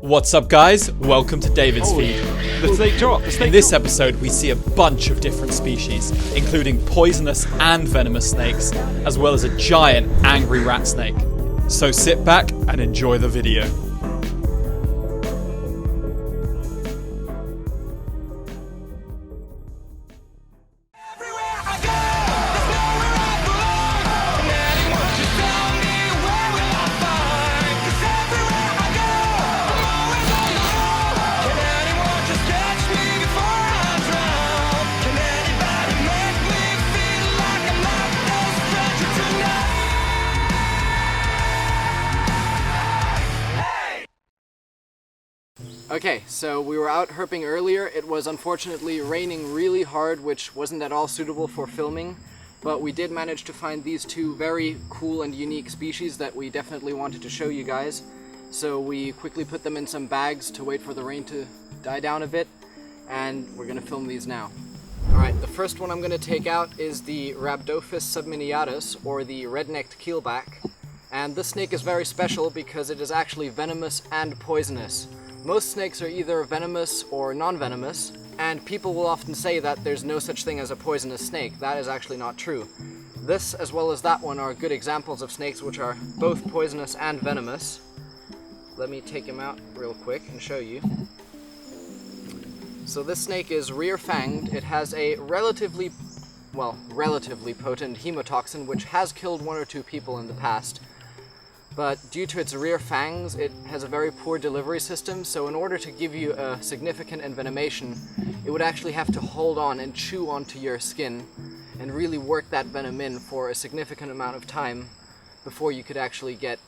What's up, guys? Welcome to David's feed. The snake dropped. In this episode, we see a bunch of different species, including poisonous and venomous snakes, as well as a giant angry rat snake. So sit back and enjoy the video. Okay, so we were out herping earlier. It was unfortunately raining really hard, which wasn't at all suitable for filming, but we did manage to find these two very cool and unique species that we definitely wanted to show you guys. So we quickly put them in some bags to wait for the rain to die down a bit, and we're gonna film these now. Alright, the first one I'm gonna take out is the Rhabdophis subminiatus, or the red-necked keelback. And this snake is very special because it is actually venomous and poisonous. Most snakes are either venomous or non-venomous, and people will often say that there's no such thing as a poisonous snake. That is actually not true. This, as well as that one, are good examples of snakes which are both poisonous and venomous. Let me take him out real quick and show you. So this snake is rear-fanged. It has a relatively potent hemotoxin, which has killed one or two people in the past. But due to its rear fangs, it has a very poor delivery system, so in order to give you a significant envenomation, it would actually have to hold on and chew onto your skin and really work that venom in for a significant amount of time before you could actually get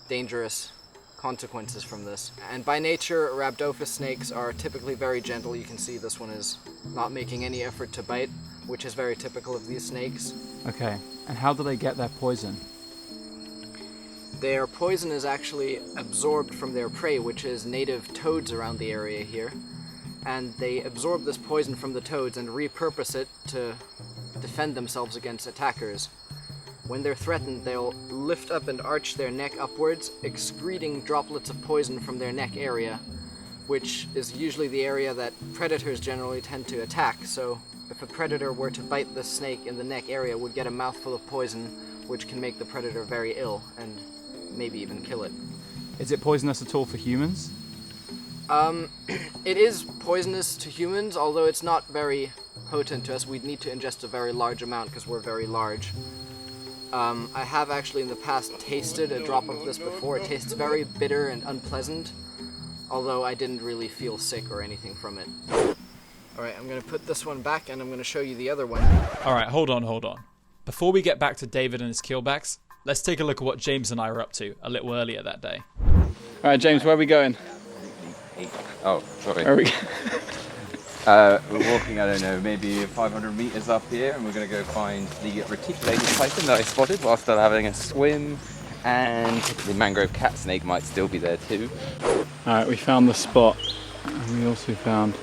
dangerous consequences from this. And by nature, Rhabdophis snakes are typically very gentle. You can see this one is not making any effort to bite, which is very typical of these snakes. Okay, and how do they get their poison? Their poison is actually absorbed from their prey, which is native toads around the area here. And they absorb this poison from the toads and repurpose it to defend themselves against attackers. When they're threatened, they'll lift up and arch their neck upwards, excreting droplets of poison from their neck area, which is usually the area that predators generally tend to attack. So if a predator were to bite this snake in the neck area, it would get a mouthful of poison, which can make the predator very ill and maybe even kill it. Is it poisonous at all for humans? It is poisonous to humans, although it's not very potent to us. We'd need to ingest a very large amount because we're very large. I have actually in the past tasted a drop of this before. It tastes very bitter and unpleasant, although I didn't really feel sick or anything from it. Alright, I'm going to put this one back and I'm going to show you the other one. Alright, hold on. Before we get back to David and his keelbacks, let's take a look at what James and I were up to a little earlier that day. Alright, James, where are we going? Oh, sorry. Where are we We're walking, I don't know, maybe 500 meters up here, and we're going to go find the reticulated python that I spotted while still having a swim, and the mangrove cat snake might still be there too. Alright, we found the spot, and we also found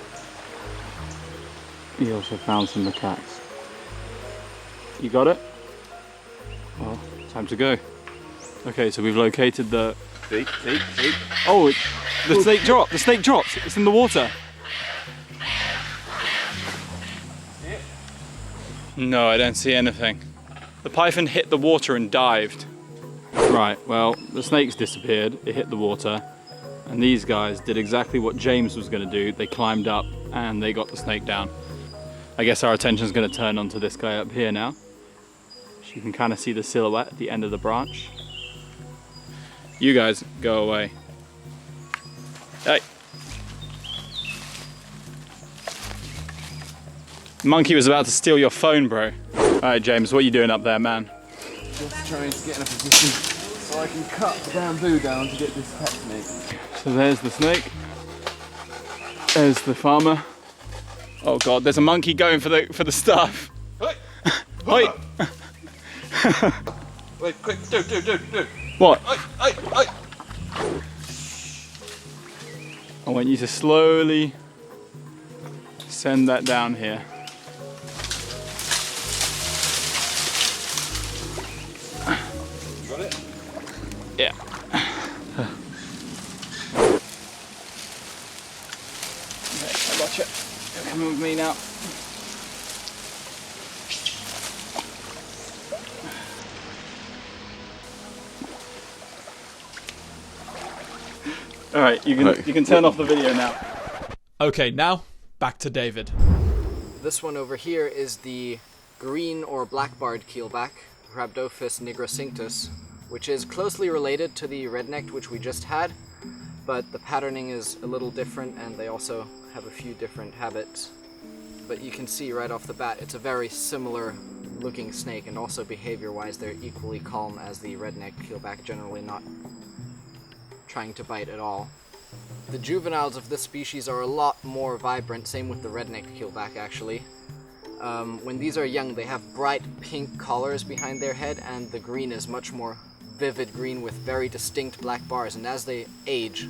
some macaques. You got it? Well, time to go. Okay, so we've located the... See? Oh, the snake dropped! The snake dropped! It's in the water! No, I don't see anything. The python hit the water and dived. Right, well, the snake's disappeared, it hit the water, and these guys did exactly what James was going to do. They climbed up and they got the snake down. I guess our attention's going to turn onto this guy up here now. You can kind of see the silhouette at the end of the branch. You guys, go away. Hey. Monkey was about to steal your phone, bro. Alright, James, what are you doing up there, man? Just trying to get in a position so I can cut the bamboo down to get this cat snake. So there's the snake. There's the farmer. Oh god, there's a monkey going for the stuff. Hey! Wait! Wait, quick, do. What? Hey! I want you to slowly send that down here. You got it? Yeah. Come with me now. All right, you can turn off the video now. Okay, now back to David. This one over here is the green or black-barred keelback, Rhabdophis nigrocinctus, which is closely related to the red-necked which we just had, but the patterning is a little different and they also have a few different habits. But you can see right off the bat it's a very similar looking snake, and also behavior-wise they're equally calm as the red-necked keelback, generally not trying to bite at all. The juveniles of this species are a lot more vibrant, same with the red-necked keelback actually. When these are young they have bright pink collars behind their head, and the green is much more vivid green with very distinct black bars, and as they age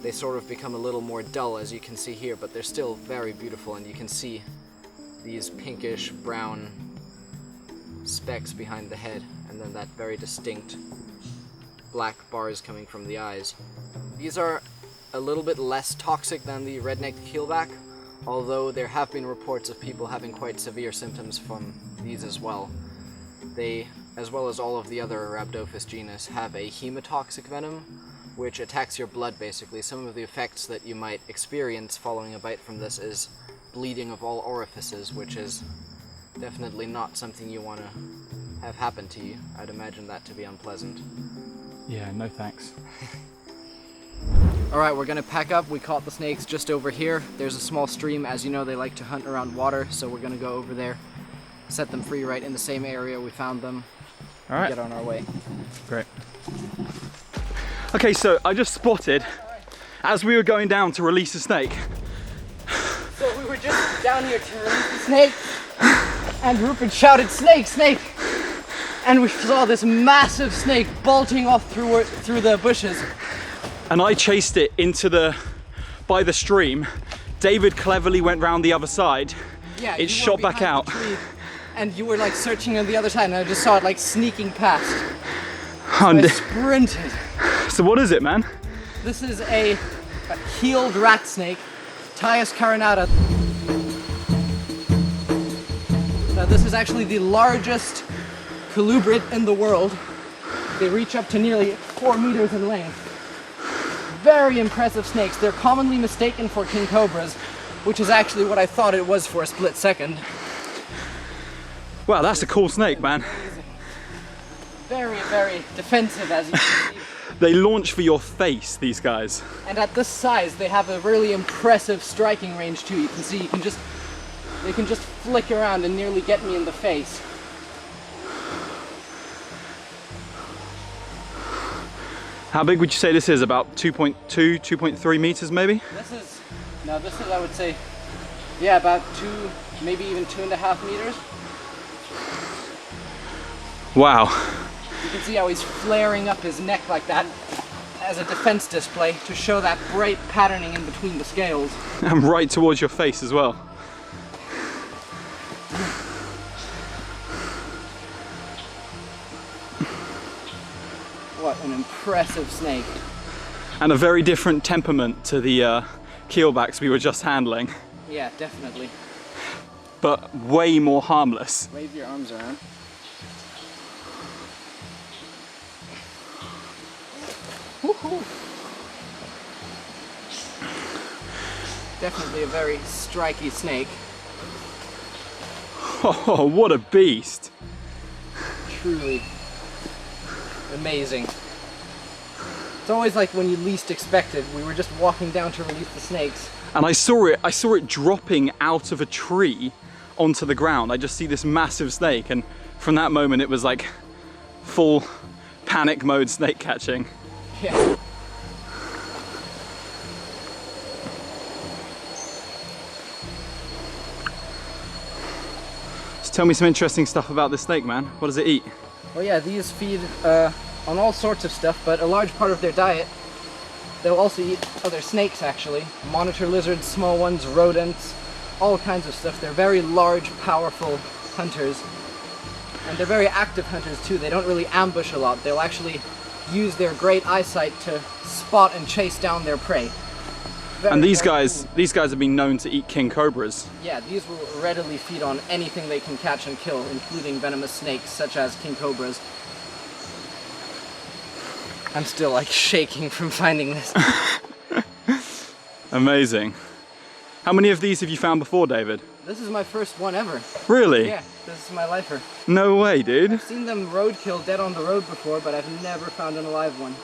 they sort of become a little more dull, as you can see here, but they're still very beautiful, and you can see these pinkish brown specks behind the head and then that very distinct black bars coming from the eyes. These are a little bit less toxic than the red-necked keelback, although there have been reports of people having quite severe symptoms from these as well. They, as well as all of the other Rhabdophis genus, have a hemotoxic venom, which attacks your blood basically. Some of the effects that you might experience following a bite from this is bleeding of all orifices, which is definitely not something you want to have happen to you. I'd imagine that to be unpleasant. Yeah, no thanks. Alright, we're gonna pack up. We caught the snakes just over here. There's a small stream. As you know, they like to hunt around water, so we're gonna go over there, set them free right in the same area we found them, All right. get on our way. Great. Okay, so I just spotted, as we were going down to release a snake. So we were just down here to release the snake, and Rupert shouted, "Snake, snake!" And we saw this massive snake bolting off through the bushes. And I chased it by the stream. David cleverly went round the other side. Yeah, it shot back out. And you were like searching on the other side, and I just saw it like sneaking past. And I sprinted. so what is it, man? This is a keeled rat snake, Tyus carinata. Now this is actually the largest colubrid in the world. They reach up to nearly 4 meters in length. Very impressive snakes. They're commonly mistaken for king cobras, which is actually what I thought it was for a split second. Wow, that's a cool snake, man. Very, very defensive, as you can see. They launch for your face, these guys. And at this size, they have a really impressive striking range too. You can see, they can just flick around and nearly get me in the face. How big would you say this is? About 2.2, 2.3 meters maybe? This is, I would say, yeah, about 2, maybe even 2.5 meters. Wow. You can see how he's flaring up his neck like that as a defense display to show that bright patterning in between the scales. And right towards your face as well. What an impressive snake. And a very different temperament to the keelbacks we were just handling. Yeah, definitely. But way more harmless. Wave your arms around. Woohoo! Definitely a very striky snake. Oh, what a beast! Truly amazing. It's always like when you least expect it. We were just walking down to release the snakes. And I saw it dropping out of a tree onto the ground. I just see this massive snake, and from that moment it was like full panic mode snake catching. Yeah. So tell me some interesting stuff about this snake, man. What does it eat? Well, yeah, these feed on all sorts of stuff, but a large part of their diet, they'll also eat other snakes actually. Monitor lizards, small ones, rodents, all kinds of stuff. They're very large, powerful hunters. And they're very active hunters too. They don't really ambush a lot. They'll actually use their great eyesight to spot and chase down their prey. And these guys have been known to eat king cobras. Yeah, these will readily feed on anything they can catch and kill, including venomous snakes such as king cobras. I'm still like shaking from finding this. Amazing. How many of these have you found before, David? This is my first one ever. Really? Yeah, this is my lifer. No way, dude. I've seen them roadkill dead on the road before, but I've never found an alive one.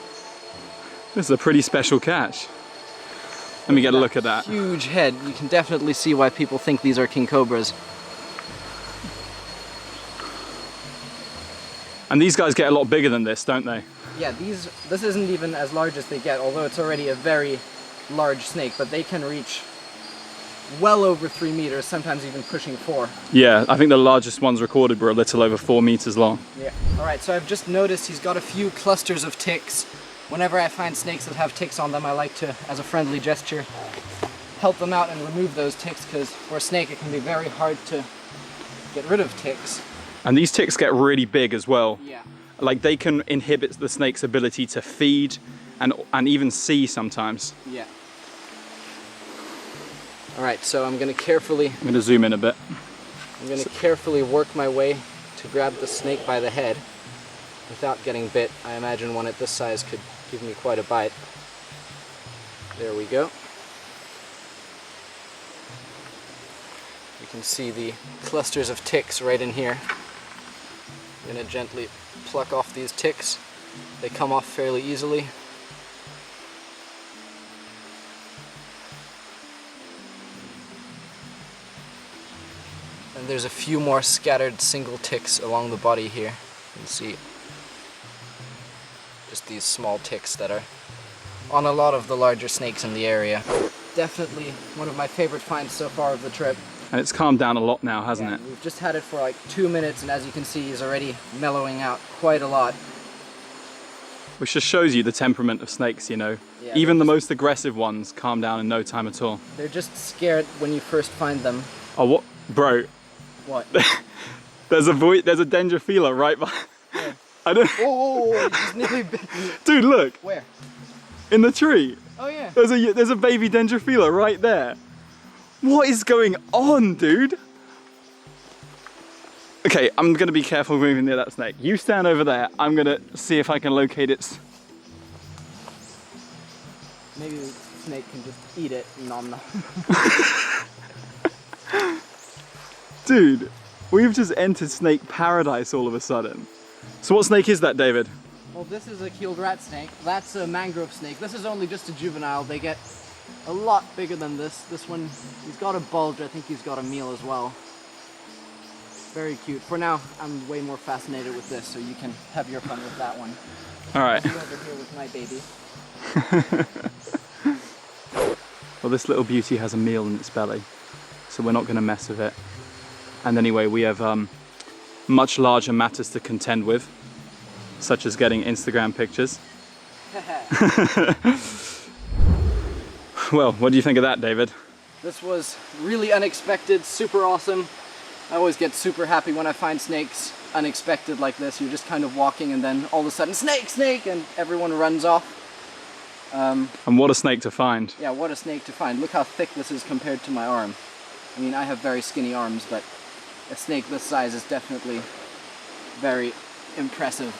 This is a pretty special catch. Let me get a look at that. Huge head. You can definitely see why people think these are king cobras. And these guys get a lot bigger than this, don't they? Yeah, this isn't even as large as they get, although it's already a very large snake, but they can reach well over 3 meters, sometimes even pushing 4. Yeah, I think the largest ones recorded were a little over 4 meters long. Yeah. Alright, so I've just noticed he's got a few clusters of ticks. Whenever I find snakes that have ticks on them, I like to, as a friendly gesture, help them out and remove those ticks, because for a snake it can be very hard to get rid of ticks. And these ticks get really big as well. Yeah. Like they can inhibit the snake's ability to feed and even see sometimes. Yeah. Alright, so I'm going to zoom in a bit. carefully work my way to grab the snake by the head without getting bit. I imagine one at this size could give me quite a bite. There we go. You can see the clusters of ticks right in here. I'm going to gently pluck off these ticks. They come off fairly easily. And there's a few more scattered single ticks along the body here. You can see just these small ticks that are on a lot of the larger snakes in the area. Definitely one of my favorite finds so far of the trip. And it's calmed down a lot now, hasn't it? We've just had it for like 2 minutes, and as you can see, he's already mellowing out quite a lot. Which just shows you the temperament of snakes, you know. Yeah, even the most aggressive ones calm down in no time at all. They're just scared when you first find them. Oh, what? Bro. What? There's a dendrophila right behind. Yeah. I don't. Whoa, he's nearly bit me. Dude, look. Where? In the tree. Oh yeah. There's a baby dendrophila right there. What is going on, dude? Okay, I'm gonna be careful moving near that snake. You stand over there. I'm gonna see if I can locate its. Maybe the snake can just eat it. Nom nom. Dude, we've just entered snake paradise all of a sudden. So what snake is that, David? Well, this is a keeled rat snake. That's a mangrove snake. This is only just a juvenile. They get a lot bigger than this. This one, he's got a bulge. I think he's got a meal as well. Very cute. For now, I'm way more fascinated with this, so you can have your fun with that one. All right. I'll be over here with my baby. Well, this little beauty has a meal in its belly, so we're not going to mess with it. And anyway, we have much larger matters to contend with, such as getting Instagram pictures. Well, what do you think of that, David? This was really unexpected, super awesome. I always get super happy when I find snakes unexpected like this. You're just kind of walking and then all of a sudden, snake, snake, and everyone runs off. And what a snake to find. Yeah, what a snake to find. Look how thick this is compared to my arm. I mean, I have very skinny arms, but a snake this size is definitely very impressive.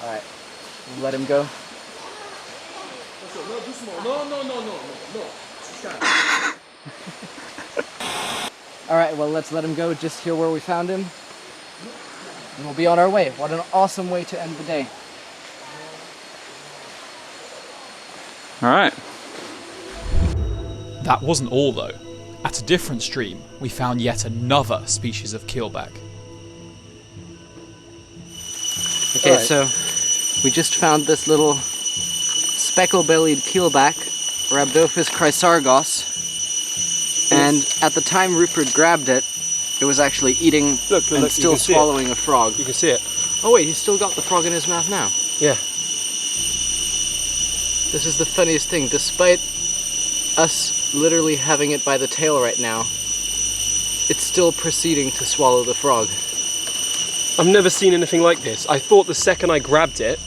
Alright, let him go. Alright, well, let's let him go just here where we found him. And we'll be on our way. What an awesome way to end the day. All right. That wasn't all though. At a different stream, we found yet another species of keelback. Okay, so we just found this little speckle-bellied keelback, Rhabdophis chrysargos, and at the time Rupert grabbed it, it was actually eating and still swallowing a frog. You can see it. Oh wait, he's still got the frog in his mouth now. Yeah. This is the funniest thing. Despite us literally having it by the tail right now, it's still proceeding to swallow the frog. I've never seen anything like this. I thought the second I grabbed it,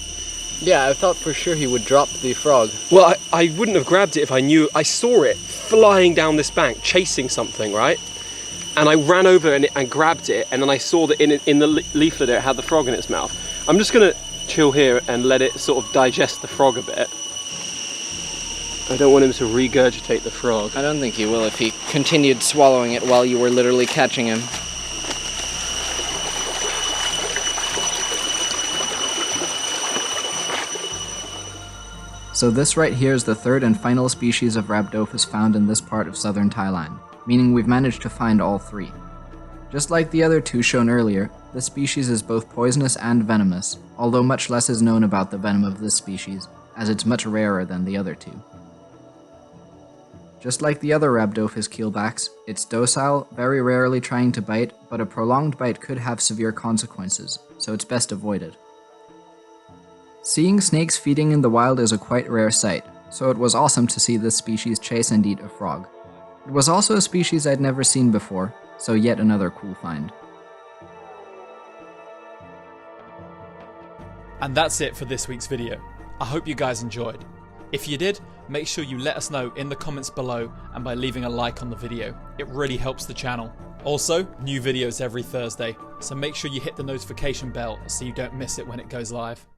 Yeah, I thought for sure he would drop the frog. Well, I wouldn't have grabbed it if I knew. I saw it flying down this bank, chasing something, right? And I ran over and grabbed it, and then I saw that in the leaflet it had the frog in its mouth. I'm just gonna chill here and let it sort of digest the frog a bit. I don't want him to regurgitate the frog. I don't think he will if he continued swallowing it while you were literally catching him. So this right here is the third and final species of Rhabdophis found in this part of southern Thailand, meaning we've managed to find all three. Just like the other two shown earlier, this species is both poisonous and venomous, although much less is known about the venom of this species, as it's much rarer than the other two. Just like the other Rhabdophis keelbacks, it's docile, very rarely trying to bite, but a prolonged bite could have severe consequences, so it's best avoided. Seeing snakes feeding in the wild is a quite rare sight, so it was awesome to see this species chase and eat a frog. It was also a species I'd never seen before, so yet another cool find. And that's it for this week's video. I hope you guys enjoyed. If you did, make sure you let us know in the comments below and by leaving a like on the video. It really helps the channel. Also, new videos every Thursday, so make sure you hit the notification bell so you don't miss it when it goes live.